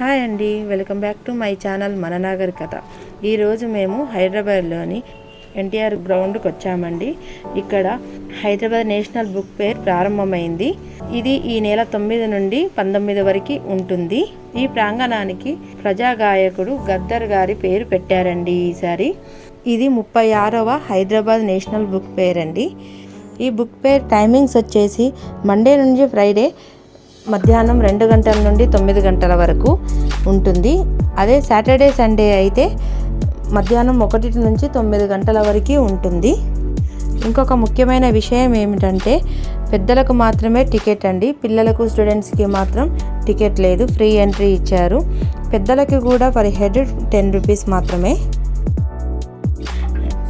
Hi అండి, welcome back to my channel మన నాగరికత. ఈరోజు మేము హైదరాబాద్లోని ఎన్టీఆర్ గ్రౌండ్కి వచ్చామండి. ఇక్కడ హైదరాబాద్ నేషనల్ బుక్ ఫేర్ ప్రారంభమైంది. ఇది ఈ నెల 9 నుండి 19 వరకు ఉంటుంది. ఈ ప్రాంగణానికి ప్రజాగాయకుడు గద్దర్ గారి పేరు పెట్టారండి. ఈసారి ఇది 36వ హైదరాబాద్ నేషనల్ బుక్ ఫేర్ అండి. ఈ బుక్ ఫేర్ టైమింగ్స్ వచ్చేసి మండే నుంచి ఫ్రైడే మధ్యాహ్నం 2 గంటల నుండి 9 గంటల వరకు ఉంటుంది. అదే సాటర్డే సండే అయితే మధ్యాహ్నం 1 నుంచి 9 గంటల వరకు ఉంటుంది. ఇంకొక ముఖ్యమైన విషయం ఏమిటంటే పెద్దలకు మాత్రమే టికెట్ అండి. పిల్లలకు స్టూడెంట్స్కి మాత్రం టికెట్ లేదు, ఫ్రీ ఎంట్రీ ఇచ్చారు. పెద్దలకి కూడా పర్ హెడ్ 10 రూపీస్ మాత్రమే.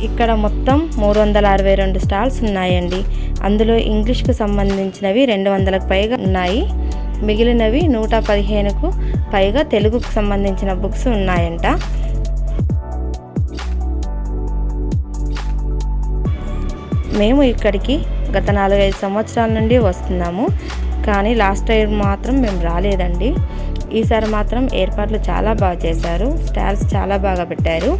ఇక్కడ మొత్తం 362 స్టాల్స్ ఉన్నాయండి. అందులో ఇంగ్లీష్కు సంబంధించినవి 200కు పైగా ఉన్నాయి. మిగిలినవి 115కు పైగా తెలుగుకు సంబంధించిన బుక్స్ ఉన్నాయంట. మేము ఇక్కడికి గత 4-5 సంవత్సరాల నుండి వస్తున్నాము, కానీ లాస్ట్ ఇయర్ మాత్రం మేము రాలేదండి. ఈసారి మాత్రం ఏర్పాట్లు చాలా బాగా చేశారు, స్టాల్స్ చాలా బాగా పెట్టారు.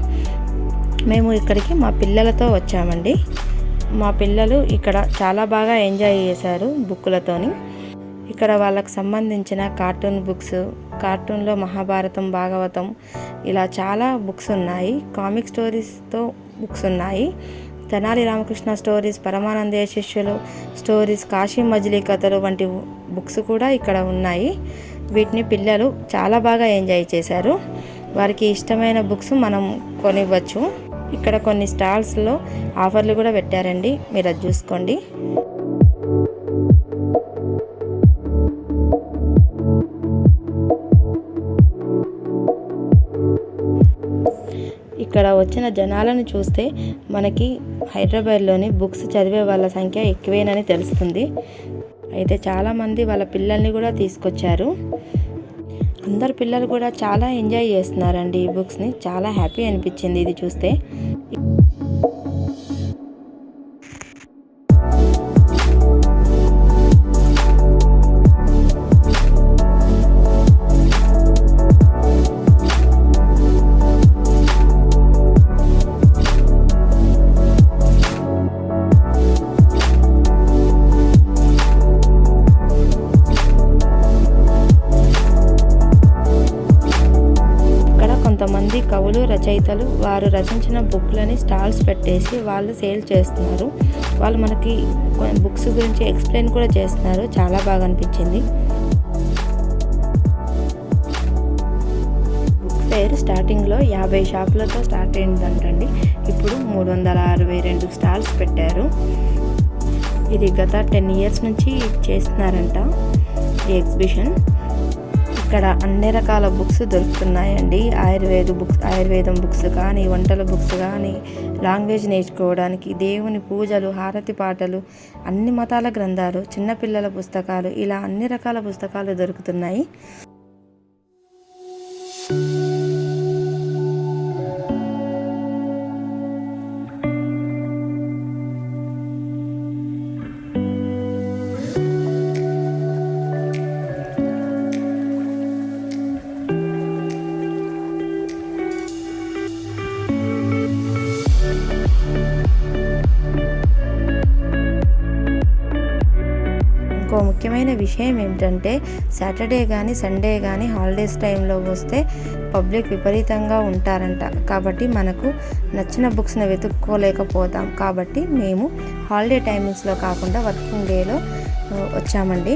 మేము ఇక్కడికి మా పిల్లలతో వచ్చామండి. మా పిల్లలు ఇక్కడ చాలా బాగా ఎంజాయ్ చేశారు బుక్కులతోని. ఇక్కడ వాళ్ళకు సంబంధించిన కార్టూన్ బుక్స్, కార్టూన్లో మహాభారతం, భాగవతం ఇలా చాలా బుక్స్ ఉన్నాయి. కామిక్ స్టోరీస్తో బుక్స్ ఉన్నాయి. తెనాలి రామకృష్ణ స్టోరీస్, పరమానందయ్య శిష్యులు స్టోరీస్, కాశీ మజిలీ కథలు వంటి బుక్స్ కూడా ఇక్కడ ఉన్నాయి. వీటిని పిల్లలు చాలా బాగా ఎంజాయ్ చేశారు. వారికి ఇష్టమైన బుక్స్ మనం కొనివ్వచ్చు. ఇక్కడ కొన్ని స్టాల్స్లో ఆఫర్లు కూడా పెట్టారండి, మీరు అది చూసుకోండి. ఇక్కడ వచ్చిన జనాలను చూస్తే మనకి హైదరాబాద్లోని బుక్స్ చదివే వాళ్ళ సంఖ్య ఎక్కువేనని తెలుస్తుంది. అయితే చాలామంది వాళ్ళ పిల్లల్ని కూడా తీసుకొచ్చారు. అందరు పిల్లలు కూడా చాలా ఎంజాయ్ చేస్తున్నారండి ఈ బుక్స్ని. చాలా హ్యాపీ అనిపించింది ఇది చూస్తే. కొంతమంది కవులు, రచయితలు వారు రచించిన బుక్లని స్టాల్స్ పెట్టేసి వాళ్ళు సేల్ చేస్తున్నారు. వాళ్ళు మనకి బుక్స్ గురించి ఎక్స్ప్లెయిన్ కూడా చేస్తున్నారు. చాలా బాగా అనిపించింది. బుక్ ఫేర్ స్టార్టింగ్లో 50 షాపులతో స్టార్ట్ అయిందంటండి. ఇప్పుడు 362 స్టాల్స్ పెట్టారు. ఇది గత 10 ఇయర్స్ నుంచి చేస్తున్నారంట ఈ ఎగ్జిబిషన్. ఇక్కడ అన్ని రకాల బుక్స్ దొరుకుతున్నాయండి. ఆయుర్వేదం బుక్స్ కానీ, వంటల బుక్స్ కానీ, లాంగ్వేజ్ నేర్చుకోవడానికి, దేవుని పూజలు, హారతి పాటలు, అన్ని మతాల గ్రంథాలు, చిన్నపిల్లల పుస్తకాలు, ఇలా అన్ని రకాల పుస్తకాలు దొరుకుతున్నాయి. ఇంకో ముఖ్యమైన విషయం ఏమిటంటే సాటర్డే కానీ సండే కానీ హాలిడేస్ టైంలో వస్తే పబ్లిక్ విపరీతంగా ఉంటారంట. కాబట్టి మనకు నచ్చిన బుక్స్ని వెతుక్కోలేకపోతాం. కాబట్టి మేము హాలిడే టైమింగ్స్లో కాకుండా వర్కింగ్ డేలో వచ్చామండి.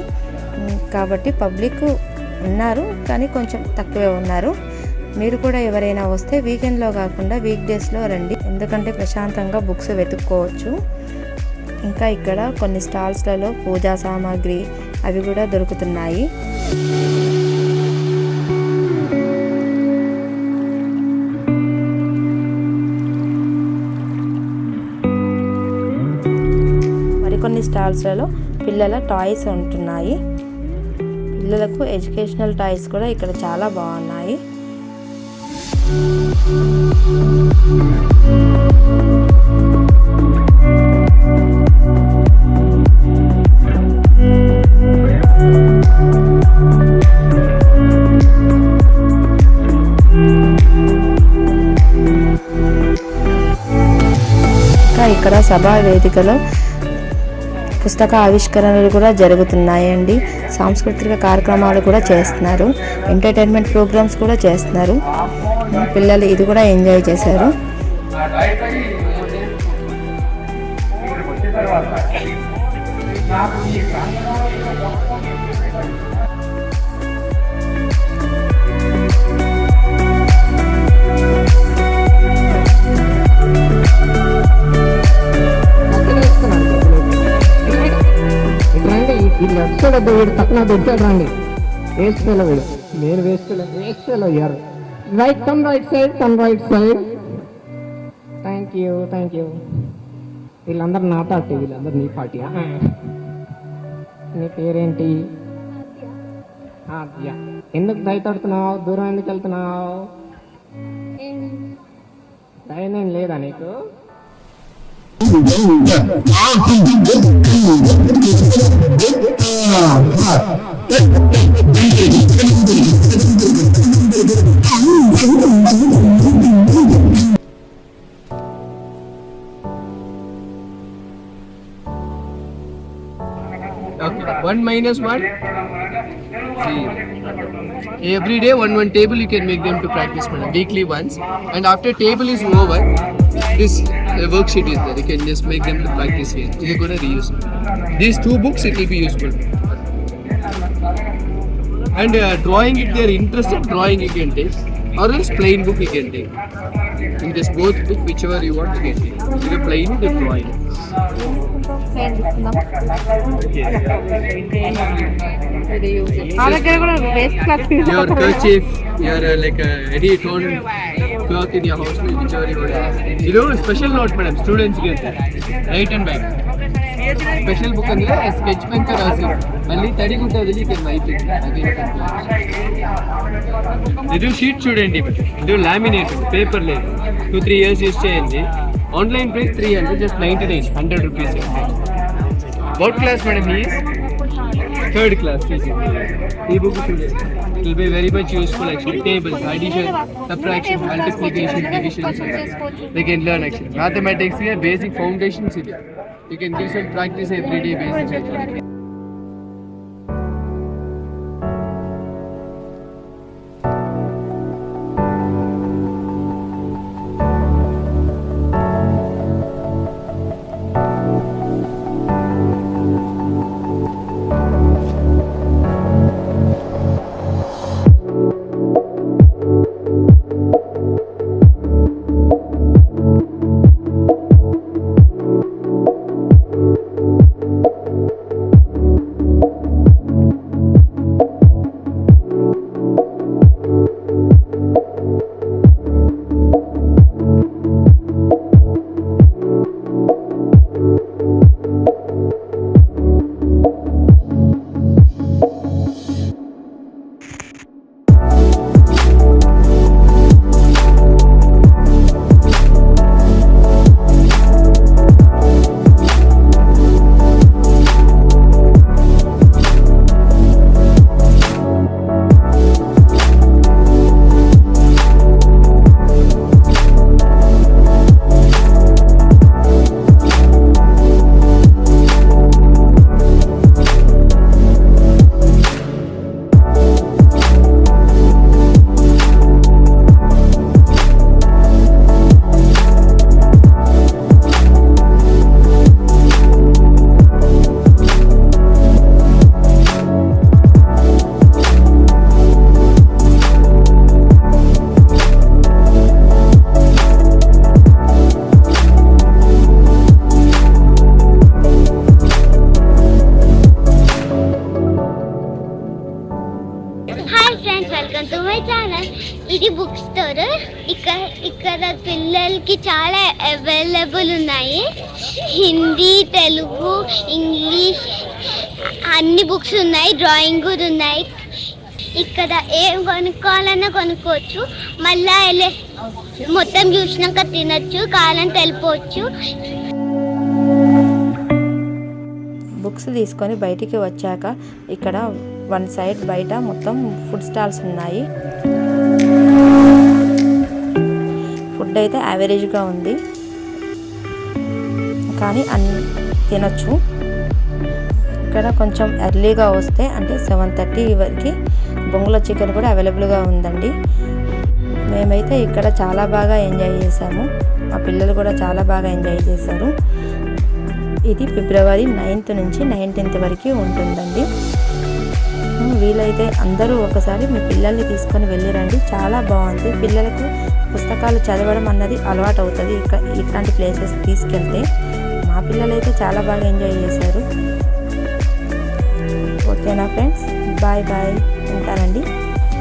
కాబట్టి పబ్లిక్ ఉన్నారు, కానీ కొంచెం తక్కువే ఉన్నారు. మీరు కూడా ఎవరైనా వస్తే వీకెండ్లో కాకుండా వీక్ డేస్లో రండి, ఎందుకంటే ప్రశాంతంగా బుక్స్ వెతుక్కోవచ్చు. ఇంకా ఇక్కడ కొన్ని స్టాల్స్లలో పూజా సామాగ్రి అవి కూడా దొరుకుతున్నాయి. మరికొన్ని స్టాల్స్లలో పిల్లల టాయ్స్ ఉంటున్నాయి. పిల్లలకు ఎడ్యుకేషనల్ టాయ్స్ కూడా ఇక్కడ చాలా బాగున్నాయి. ఇక్కడ సభా వేదికలో పుస్తక ఆవిష్కరణలు కూడా జరుగుతున్నాయండి. సాంస్కృతిక కార్యక్రమాలు కూడా చేస్తున్నారు. ఎంటర్టైన్మెంట్ ప్రోగ్రామ్స్ కూడా చేస్తున్నారు. పిల్లలు ఇది కూడా ఎంజాయ్ చేశారు. వీడు తక్కువ దొరికాడు రండి. వేస్ట్ ఫెలో వీడు. నేను వేస్ట్ ఫెలో అయ్యారు. Right turn right side. Thank you. వీళ్ళందరూ నా పార్టీ, వీళ్ళందరూ నీ పార్టీయా? నీ పేరేంటి? ఆద్య. ఎందుకు భయపడుతున్నావు? దూరం ఎందుకు వెళ్తున్నావు? భయం ఏం లేదా నీకు? Okay, 1 minus 1, 0. Every day one table you can make them to practice, madam. Weekly once, and after table is over, this worksheet is there. You can just make them to practice here. You gonna reuse these 2 books. It will be useful. And drawing, if they are interested, drawing you can take, or else plain book you can take. In this both book, whichever you want, you can take. Either plain or drawing. Your kerchief, your like any torn cloth in your house, whichever you want. You know, special note, madam. Students get that. Right and back. Special book and sketch pen ka rasi. Only 30 good you can wipe it. They do sheet student, they do laminate paper layer. 2-3 years use change. Online price 300, just 99, 100 rupees. What class, madam? He is 3rd class. E-book student. It will be very much useful actually. Tables, addition, subtraction, multiplication, division. They can learn actually. Mathematics here, basic foundations. You can give some practice every day basic. ఇది book store. ఇక్కడ పిల్లలకి చాలా available ఉన్నాయి. Hindi, Telugu, English అన్ని books ఉన్నాయి. Drawing కూడా ఉన్నాయి. ఇక్కడ ఏం కొనుక్కోవాలన్నా కొనుక్కోవచ్చు. మళ్ళీ మొత్తం చూసినాక తినచ్చు, కావాలని వెళ్ళిపోవచ్చు. బుక్స్ తీసుకొని బయటికి వచ్చాక ఇక్కడ వన్ సైడ్ బయట మొత్తం ఫుడ్ స్టాల్స్ ఉన్నాయి. ఫుడ్ అయితే యావరేజ్గా ఉంది. కానీ అన్ని తినొచ్చు. ఇక్కడ కొంచెం ఎర్లీగా వస్తే అంటే 7:30 వరకు బొంగులో చికెన్ కూడా అవైలబుల్గా ఉందండి. మేమైతే ఇక్కడ చాలా బాగా ఎంజాయ్ చేసాము. మా పిల్లలు కూడా చాలా బాగా ఎంజాయ్ చేశారు. ఇది ఫిబ్రవరి 9th నుంచి 19th వరకు ఉంటుందండి. వీలైతే అందరూ ఒకసారి మీ పిల్లల్ని తీసుకొని వెళ్ళిరండి. చాలా బాగుంది. పిల్లలకు పుస్తకాలు చదవడం అన్నది అలవాటు అవుతుంది ఇట్లాంటి ప్లేసెస్ తీసుకెళ్తే. మా పిల్లలైతే చాలా బాగా ఎంజాయ్ చేశారు. ఓకేనా ఫ్రెండ్స్, బాయ్ బాయ్, ఉంటానండి.